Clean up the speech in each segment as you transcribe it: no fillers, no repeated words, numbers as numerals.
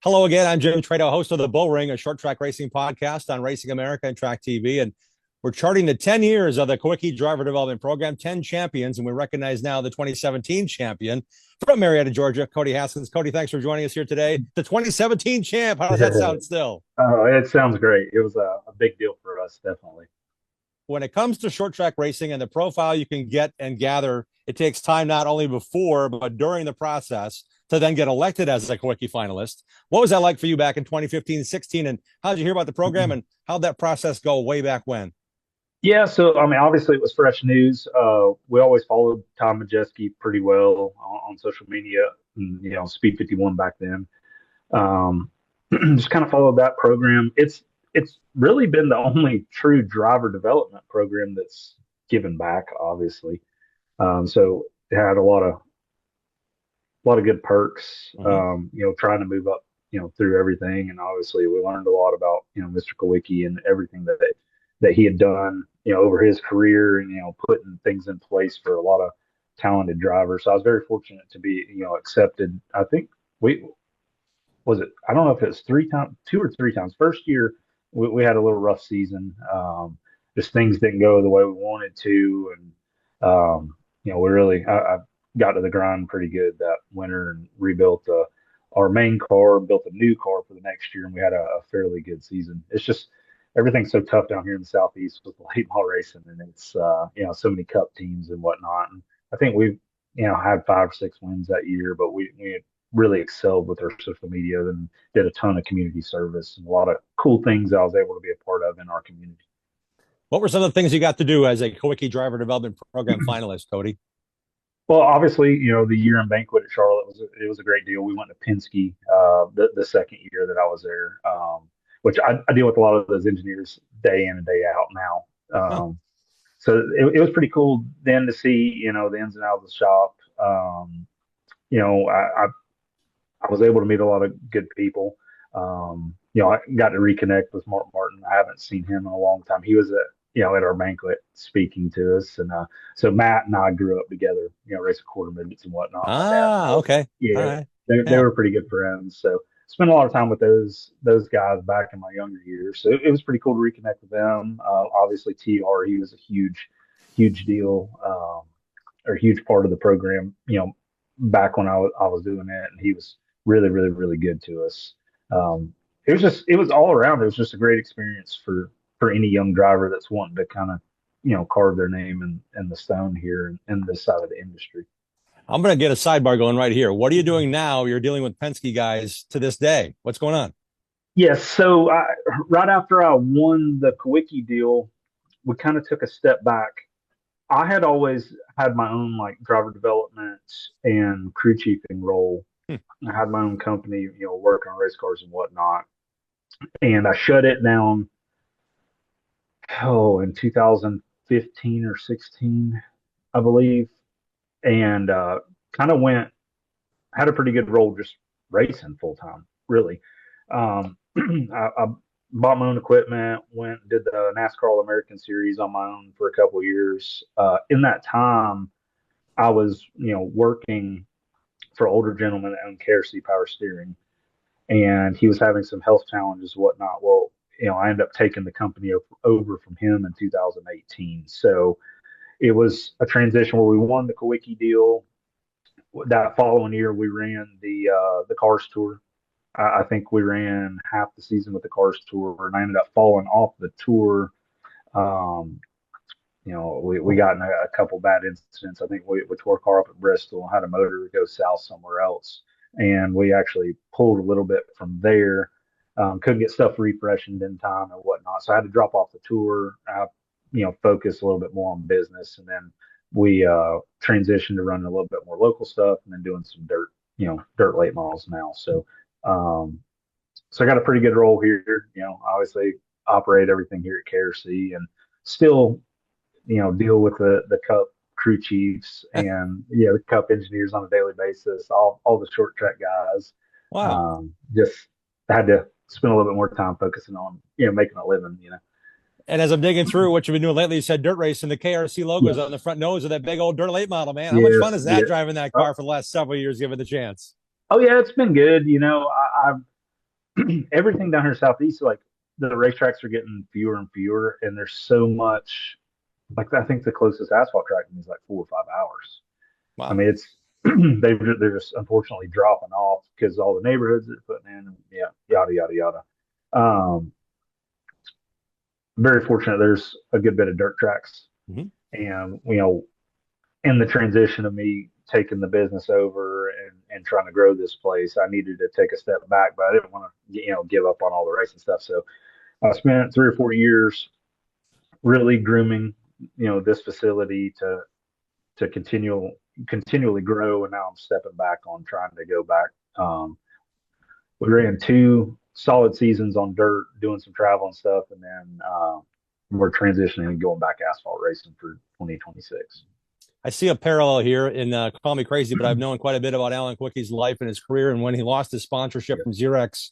Hello again. I'm Jim Tretow, host of the Bull Ring, a short track racing podcast on Racing America and Track TV. And we're charting the 10 years of the Kulwicki Driver Development Program, 10 champions, and we recognize now the 2017 champion from Marietta, Georgia, Cody Haskins. Cody, thanks for joining us here today. The 2017 champ. How does that sound still? Oh, it sounds great. It was a big deal for us, definitely. When it comes to short track racing and the profile you can get and gather, it takes time not only before, but during the process to then get elected as a Kulwicki finalist. What was that like for you back in 2015, 16? And how did you hear about the program and how'd that process go way back when? Yeah, so I mean, obviously it was fresh news. We always followed Tom Majeski pretty well on social media, and, Speed 51 back then. Um, just kind of followed that program. It's really been the only true driver development program that's given back, obviously. So it had a lot of good perks. Mm-hmm. Trying to move up, through everything, and obviously we learned a lot about Mr. Kulwicki and everything that he had done, over his career, and putting things in place for a lot of talented drivers. So I was very fortunate to be, accepted. I think we was it. I don't know if it was three times, two or three times. First year we had a little rough season. Just things didn't go the way we wanted to, and we really I got to the grind pretty good that winter and rebuilt our main car, built a new car for the next year, and we had a fairly good season. It's just everything's so tough down here in the southeast with the late model racing, and it's so many cup teams and whatnot. And I think we've had 5 or 6 wins that year, but we really excelled with our social media and did a ton of community service and a lot of cool things I was able to be a part of in our community. What were some of the things you got to do as a Kulwicki Driver Development Program finalist, Cody? Well, obviously, the year in banquet at Charlotte was a great deal. We went to Penske the second year that I was there, which I deal with a lot of those engineers day in and day out now. Huh. So it was pretty cool then to see the ins and outs of the shop. I was able to meet a lot of good people. I got to reconnect with Mark Martin. I haven't seen him in a long time. He was at our banquet speaking to us, and so Matt and I grew up together. Racing quarter midgets and whatnot. My dad, Okay. All yeah, right. they Yeah. were pretty good friends. So spent a lot of time with those guys back in my younger years. So it was pretty cool to reconnect with them. Obviously, TR, he was a huge deal, or a huge part of the program. Back when I was doing it, and he was really, really, really good to us. It was all around. It was just a great experience for any young driver that's wanting to kind of, carve their name in the stone here in this side of the industry. I'm going to get a sidebar going right here. What are you doing now? You're dealing with Penske guys to this day. What's going on? Yes. So right after I won the Kulwicki deal, we kind of took a step back. I had always had my own like driver development and crew chiefing role. Hmm. I had my own company, working on race cars and whatnot. And I shut it down, in 2015 or 16, I believe, and kind of had a pretty good role just racing full time, really. I bought my own equipment, went and did the NASCAR All American Series on my own for a couple of years. In that time, I was, working for an older gentleman that owned KRC Power Steering, and he was having some health challenges and whatnot. Well, I ended up taking the company over from him in 2018. So it was a transition where we won the Kulwicki deal. That following year, we ran the Cars Tour. I think we ran half the season with the Cars Tour, and I ended up falling off the tour. Um, we got in a couple bad incidents. I think we tore a car up at Bristol and had a motor go south somewhere else, and we actually pulled a little bit from there. Couldn't get stuff refreshed in time and whatnot, so I had to drop off the tour. Focus a little bit more on business, and then we transitioned to running a little bit more local stuff, and then doing some dirt late models now. Um, so I got a pretty good role here. Obviously operate everything here at KRC, and still deal with the Cup crew chiefs and the Cup engineers on a daily basis, all the short track guys. Wow. Just had to spend a little bit more time focusing on making a living. And as I'm digging through what you've been doing lately, you said dirt racing, the KRC logos Yes, on the front nose of that big old dirt late model, man. How much fun yes, is that yes. driving that Oh, car for the last several years, given the chance? oh yeah, it's been good. everything down here southeast, like the racetracks are getting fewer and fewer, and there's so much. Like I think the closest asphalt track is like 4 or 5 hours. I Wow. mean, it's they're just unfortunately dropping off because all the neighborhoods they're putting in, and yeah, yada yada yada. Um, very fortunate. There's a good bit of dirt tracks, Mhm. and in the transition of me taking the business over and trying to grow this place, I needed to take a step back, but I didn't want to give up on all the racing stuff. So I spent 3 or 4 years really grooming this facility to continually grow, and now I'm stepping back on trying to go back. We ran 2 solid seasons on dirt, doing some travel and stuff, and then we're transitioning and going back asphalt racing for 2026. I see a parallel here, and call me crazy, but I've known quite a bit about Alan Kulwicki's life and his career. And when he lost his sponsorship Yep. from Xerox,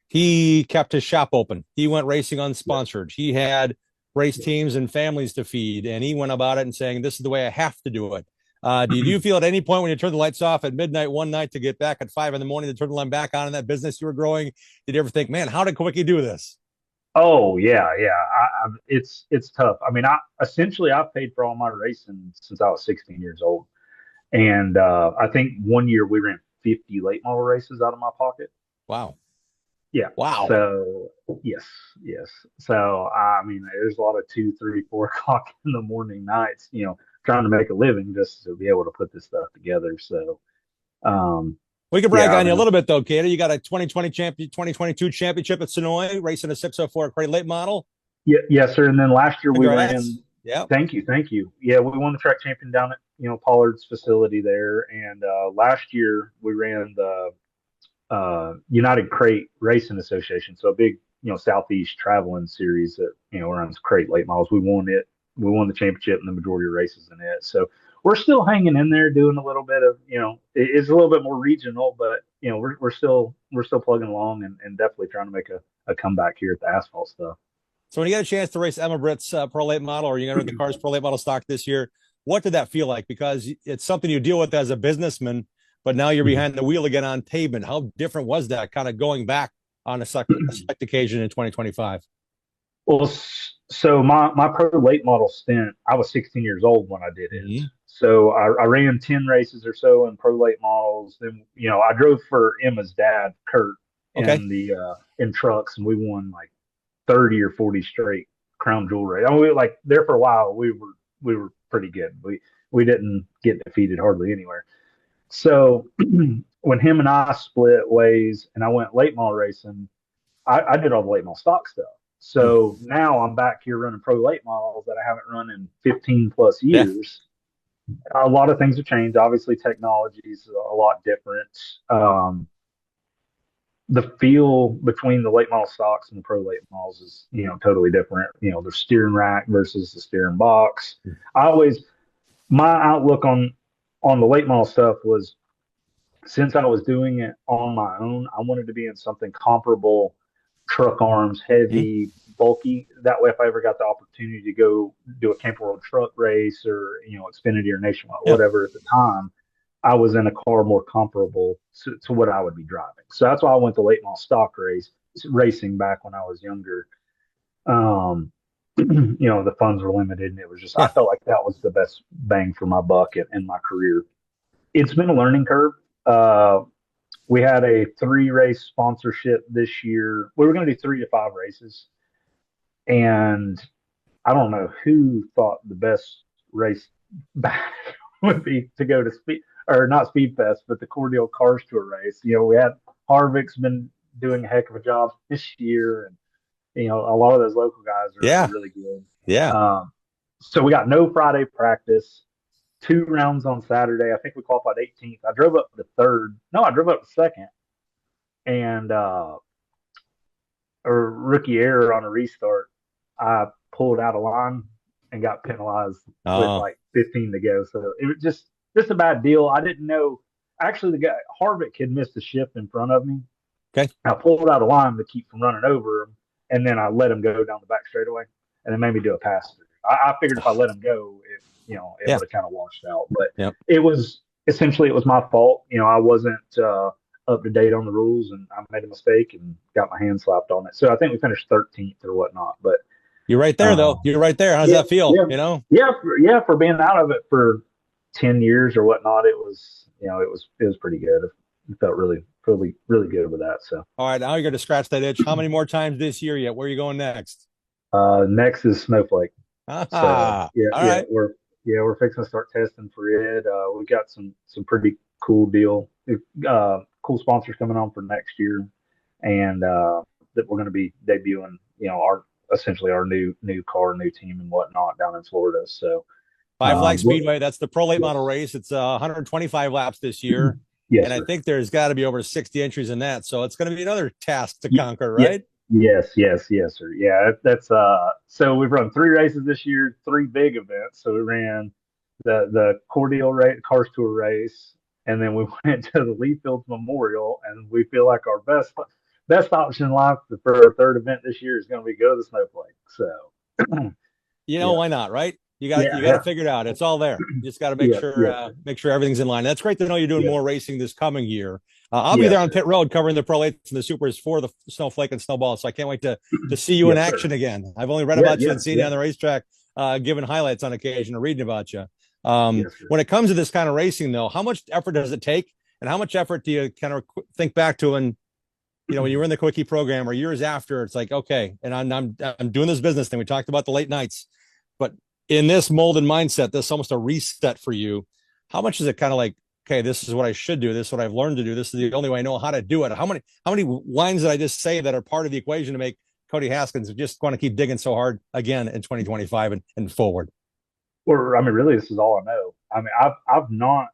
he kept his shop open. He went racing Yep. unsponsored. He had race Yep. teams and families to feed, and he went about it and saying, "This is the way I have to do it." Did you feel at any point when you turned the lights off at midnight one night to get back at 5 in the morning to turn the line back on in that business you were growing? Did you ever think, "Man, how did Kulwicki do this?" Oh yeah, yeah. It's tough. I mean, I've paid for all my racing since I was 16 years old, and I think one year we ran 50 late model races out of my pocket. Wow, Yeah. wow. So yes, yes. So I mean, there's a lot of 2, 3, 4 o'clock in the morning nights, trying to make a living just to be able to put this stuff together. So um, We can brag yeah, I on you a mean, little bit, though, Katie. You got a 2022 championship at Sonoy, racing a 604 crate late model. yeah, yes, sir. And then last year we Congrats. ran. Yeah. Thank you. Yeah, we won the track champion down at Pollard's facility there, and last year we ran the United Crate Racing Association, so a big Southeast traveling series that runs crate late models. We won it. We won the championship and the majority of races in it. So we're still hanging in there, doing a little bit of it's a little bit more regional, but we're still plugging along and definitely trying to make a comeback here at the asphalt stuff. So when you got a chance to race Emma Britt's Pro Late Model, or you got to the Cars Pro Late Model stock this year, what did that feel like? Because it's something you deal with as a businessman, but now you're behind the wheel again on pavement. How different was that, kind of going back on a select occasion in 2025? Well, so my pro late model stint, I was 16 years old when I did it. Mm-hmm. So I ran 10 races or so in pro late models. Then, I drove for Emma's dad, Kurt, Okay. in trucks, and we won like 30 or 40 straight crown jewel race. I mean, we were like there for a while. We were pretty good. We didn't get defeated hardly anywhere. So when him and I split ways and I went late model racing, I did all the late model stock stuff. So now I'm back here running pro late models that I haven't run in 15 plus Yeah. years. A lot of things have changed. Obviously, technology is a lot different. The feel between the late model stocks and the pro late models is, totally different. The steering rack versus the steering box. My outlook on the late model stuff was, since I was doing it on my own, I wanted to be in something comparable, truck arms, Mm-hmm. heavy, bulky. That way, if I ever got the opportunity to go do a Camper World truck race or, Xfinity or Nationwide, Yeah. whatever at the time, I was in a car more comparable to what I would be driving. So that's why I went to late model stock racing back when I was younger. The funds were limited, and it was just, I Yeah. felt like that was the best bang for my buck in my career. It's been a learning curve. Uh, we had a 3 race sponsorship this year. We were going to do 3 to 5 races, and I don't know who thought the best race back would be to go to speed, or not Speed Fest, but the Cordial Cars Tour race. We had Harvick's been doing a heck of a job this year, and a lot of those local guys are Yeah. really good. Yeah. So we got no Friday practice. 2 rounds on Saturday. I think we qualified 18th. I drove up the third. No, I drove up the second, and a rookie error on a restart. I pulled out of line and got penalized with Oh. like 15 to go. So it was just a bad deal. I didn't know. Actually, the guy Harvick had missed a shift in front of me. Okay. I pulled out of line to keep from running over him, and then I let him go down the back straightaway, and it made me do a pass through. I figured if I let him go, it Yeah. would have kind of washed out. But Yep. it was my fault. I wasn't up to date on the rules, and I made a mistake and got my hand slapped on it. So I think we finished 13th or whatnot. But You're right there, though. You're right there. How does yeah, that feel? yeah, You know? for being out of it for 10 years or whatnot, it was it was pretty good. It felt really really good with that. So All right, now you're going to scratch that itch. How many more times this year yet? Where are you going next? next is Snowflake. So Ah, all right. we're fixing to start testing for it. We got some pretty cool sponsors coming on for next year, and that we're going to be debuting, our essentially our new car, new team, and whatnot down in Florida. So Five Flag we're, Speedway. That's the pro late yes, model race. It's 125 laps this year, yes, and I sir. think there's got to be over 60 entries in that. So it's going to be another task to Y- conquer, Yeah, right? yes, sir. Yeah, that's so we've run 3 races this year, 3 big events. So we ran the Cordial race, Cars Tour race, and then we went to the Lee Fields Memorial, and we feel like our best option in life for our third event this year is going to be go to the Snowflake. So You know, yeah, why not, right? You got to yeah, figure it out. It's all there. You just got to yeah, yes, make sure everything's in line. That's great to know you're doing yes, more racing this coming year. I'll be there yes, on sir. pit road covering the pro eights and the supers for the Snowflake and Snowball. So I can't wait to see you in Yes, sir. action again. I've only read Yeah, about you yeah, and seen you yeah, on the racetrack, giving highlights on occasion or reading about you. yes, sir. When it comes to this kind of racing, though, how much effort does it take, and how much effort do you kind of think back to when when you were in the quickie program or years after? It's like, okay, and I'm doing this business thing. We talked about the late nights, but in this molded mindset, this is almost a reset for you. How much is it kind of like, okay, this is what I should do. This is what I've learned to do. This is the only way I know how to do it. How many lines did I just say that are part of the equation to make Cody Haskins just want to keep digging so hard again in 2025 and forward? Or I mean, really, this is all I know. I mean, I've not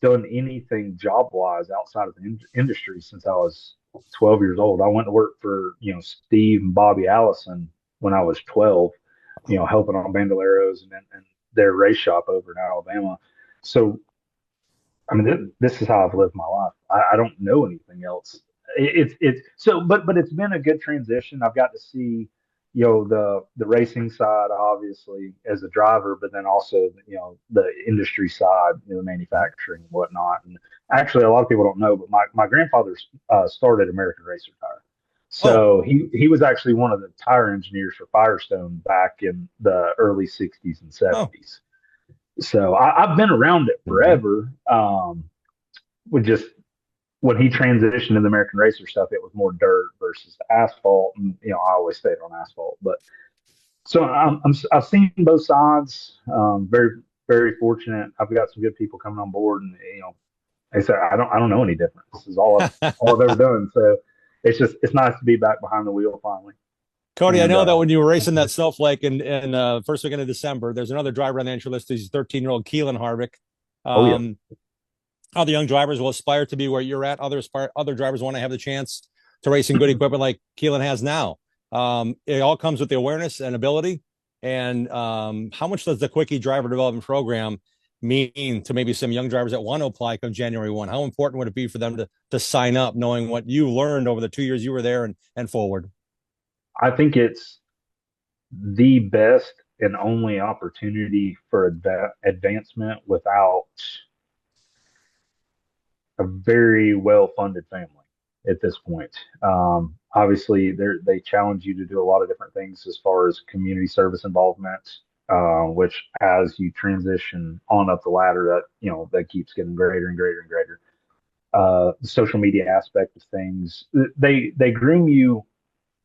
done anything job wise outside of the industry since I was 12 years old. I went to work for Steve and Bobby Allison when I was 12. Helping on Bandoleros and their race shop over in Alabama. So I mean, this is how I've lived my life. I don't know anything else. It's so, but it's been a good transition. I've got to see, the racing side, obviously as a driver, but then also, the industry side, manufacturing and whatnot. And actually, a lot of people don't know, but my grandfather started American Racer Tire. Oh, So he was actually one of the tire engineers for Firestone back in the early 60s and oh, 70s. So I've been around it forever. With just when he transitioned to the American Racer stuff, it was more dirt versus asphalt, and I always stayed on asphalt. But so I've seen both sides. Very fortunate. I've got some good people coming on board, and like I said, I don't know any different. This is all I've ever done. So it's nice to be back behind the wheel finally. Cody, I And know that when you were racing that Snowflake in first weekend of December, there's another driver on the entry list. He's 13-year-old Keelan Harvick. oh yeah, Um, Other young drivers will aspire to be where you're at. Other drivers want to have the chance to race in good equipment like Keelan has now. It all comes with the awareness and ability. And how much does the Quickie Driver Development Program mean to maybe some young drivers that want to apply come January 1? How important would it be for them to sign up, knowing what you learned over the 2 years you were there and forward? I think it's the best and only opportunity for advancement without a very well funded family at this point. Obviously, they challenge you to do a lot of different things as far as community service involvement, which as you transition on up the ladder, that keeps getting greater and greater and greater. The social media aspect of things, they groom you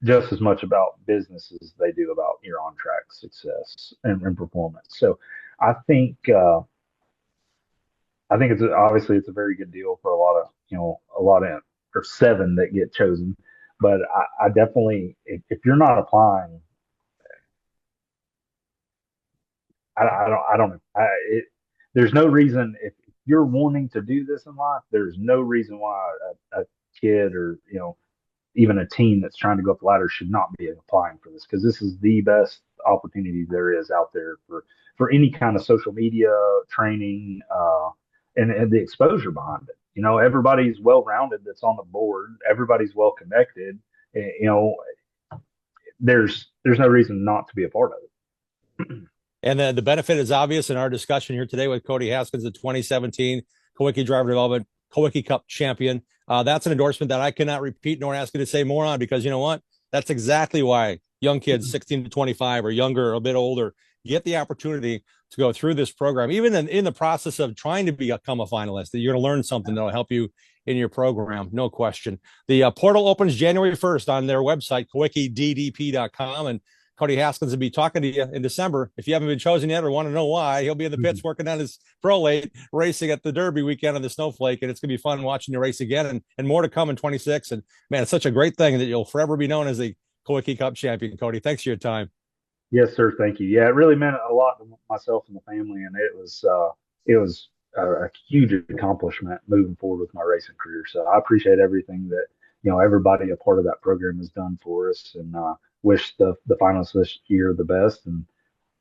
just as much about business as they do about your on track success and performance. So I think it's obviously it's a very good deal for a lot of or 7 that get chosen. But I definitely, if you're not applying, I don't know. There's no reason if you're wanting to do this in life. There's no reason why a kid or even a team that's trying to go up the ladder should not be applying for this, because this is the best opportunity there is out there for any kind of social media training, and the exposure behind it. Everybody's well rounded that's on the board. Everybody's well connected. There's no reason not to be a part of it. And the benefit is obvious in our discussion here today with Cody Haskins, the 2017 Kulwicki Driver Development Kulwicki Cup champion. That's an endorsement that I cannot repeat nor ask you to say more on, because you know what? That's exactly why young kids 16 to 25 or younger or a bit older get the opportunity to go through this program. Even in the process of trying to become a finalist, that you're going to learn something that'll help you in your program, no question. The portal opens January 1st on their website, KulwickiDDP.com, and Cody Haskins will be talking to you in December. If you haven't been chosen yet or want to know why, he'll be in the pits working on his pro late racing at the Derby weekend on the Snowflake, and it's going to be fun watching you race again, and more to come in 26. And man, it's such a great thing that you'll forever be known as the Kulwicki Cup champion, Cody. Thanks for your time. Yes, sir. Thank you. Yeah, it really meant a lot to myself and the family, and it was a huge accomplishment moving forward with my racing career. So I appreciate everything that everybody a part of that program has done for us, and wish the finalists this year the best, and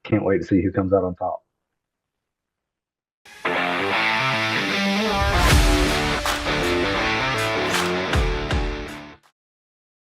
can't wait to see who comes out on top.